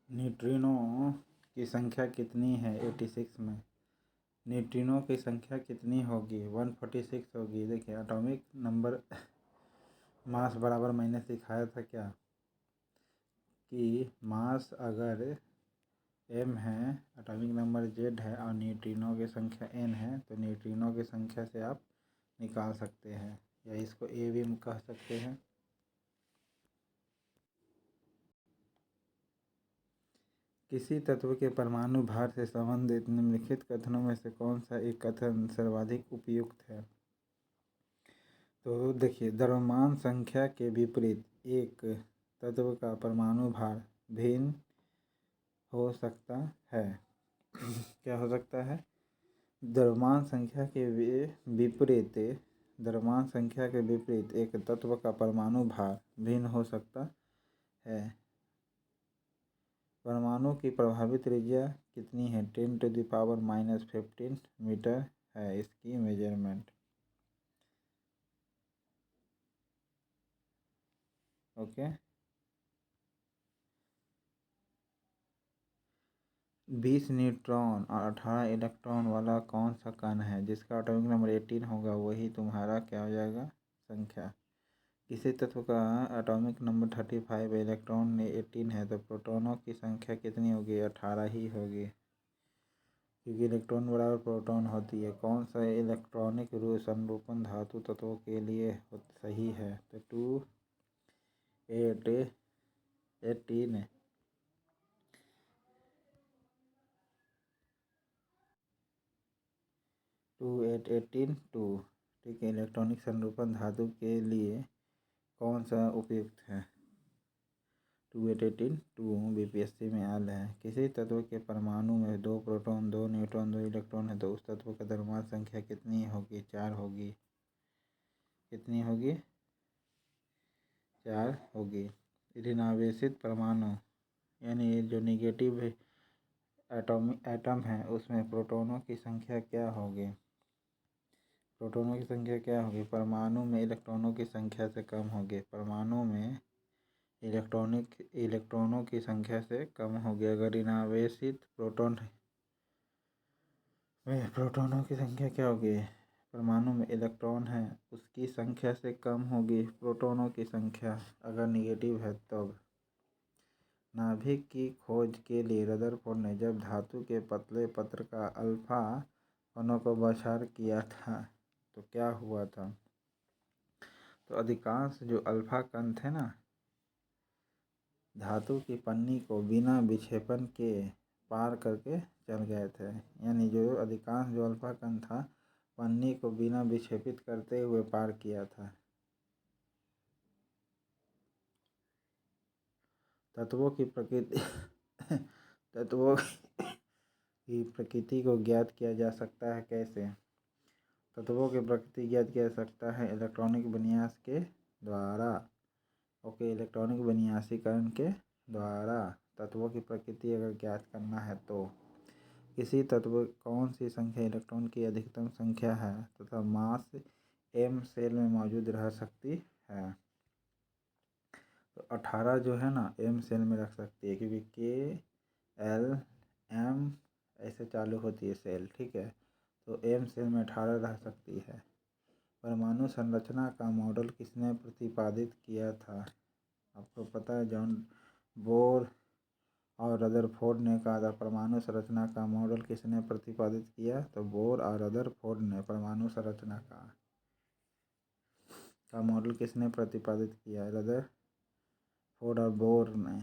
Neutrino की संख्या कितनी है 86 में? न्यूट्रिनो की संख्या कितनी होगी? 146 होगी। देखिए एटॉमिक नंबर मास बराबर मैंने सिखाया था क्या कि मास अगर m है, एटॉमिक नंबर z है और न्यूट्रिनो की संख्या n है तो न्यूट्रिनो की संख्या से आप निकाल सकते हैं या इसको a भी कह सकते हैं। किसी तत्व के परमाणु भार से संबंधित निम्नलिखित कथनों में से कौन सा एक कथन सर्वाधिक उपयुक्त है? तो देखिए द्रव्यमान संख्या के विपरीत एक तत्व का परमाणु भार भिन्न हो सकता है। क्या हो सकता है? द्रव्यमान संख्या के विपरीत एक तत्व का परमाणु भार भिन्न हो सकता है। परमाणु की प्रभावी त्रिज्या कितनी है? 10⁻⁻15 मीटर है इसकी मेजरमेंट। ओके 20 न्यूट्रॉन और 18 इलेक्ट्रॉन वाला कौन सा कण है जिसका एटॉमिक नंबर 18 होगा? वही तुम्हारा क्या हो जाएगा? संख्या। किसी तत्व का एटॉमिक नंबर 35 है, इलेक्ट्रॉन ने 18 है तो प्रोटॉनों की संख्या कितनी होगी? 18 ही होगी क्योंकि इलेक्ट्रॉन बराबर प्रोटॉन होती है। कौन सा इलेक्ट्रॉनिक संरूपण धातु तत्वों के लिए सही है? तो 2 8 18 2 8 18 2। ठीक है, इलेक्ट्रॉनिक संरूपण धातु के लिए कौन सा उपयुक्त है? 2 8 18 2 बीपीएससी में आल है। किसी तत्व के परमाणु में 2 प्रोटॉन 2 न्यूट्रॉन 2 इलेक्ट्रॉन है तो उस तत्व का द्रव्यमान संख्या कितनी होगी? 4 होगी। कितनी होगी? 4 होगी। ऋणावेशित परमाणु यानी जो निगेटिव एटम है उसमें प्रोटॉनों की संख्या क्या होगी? प्रोटॉनों की संख्या क्या होगी? परमाणु में इलेक्ट्रॉनों की संख्या से कम होगी। परमाणु में इलेक्ट्रॉनों की संख्या से कम होगी। अगर ऋणावेशित प्रोटॉन में प्रोटॉनों की संख्या क्या होगी? परमाणु में इलेक्ट्रॉन है उसकी संख्या से कम होगी प्रोटॉनों की संख्या अगर निगेटिव है तब। नाभिक की खोज के लिए रदरफोर्ड ने जब धातु के पतले पत्र का अल्फा कणों को बौछार किया था तो क्या हुआ था? तो अधिकांश जो अल्फा कण थे ना धातु की पन्नी को बिना विक्षेपण के पार करके चल गए थे। यानी जो अधिकांश जो अल्फा कण था पन्नी को बिना विक्षेपित करते हुए पार किया था। तत्वों की प्रकृति को ज्ञात किया जा सकता है कैसे? तत्वों की प्रकृति ज्ञात किया जा सकता है इलेक्ट्रॉनिक विन्यास के द्वारा। ओके, इलेक्ट्रॉनिक विन्यासीकरण के द्वारा तत्वों की प्रकृति अगर ज्ञात करना है तो किसी तत्व कौन सी संख्या इलेक्ट्रॉन की अधिकतम संख्या है तथा मास m सेल में मौजूद रह सकती है? तो 18 जो है ना m सेल में रख सकती है क्योंकि k l m ऐसे चालू होती है सेल। ठीक है, तो m सेल में 18 रह सकती है। परमाणु संरचना का मॉडल किसने प्रतिपादित किया था? आपको पता है जॉन बोर और रदरफोर्ड ने कहा था। परमाणु संरचना का मॉडल किसने प्रतिपादित किया? तो बोर और रदरफोर्ड ने परमाणु संरचना का मॉडल किसने प्रतिपादित किया? रदरफोर्ड और बोर ने।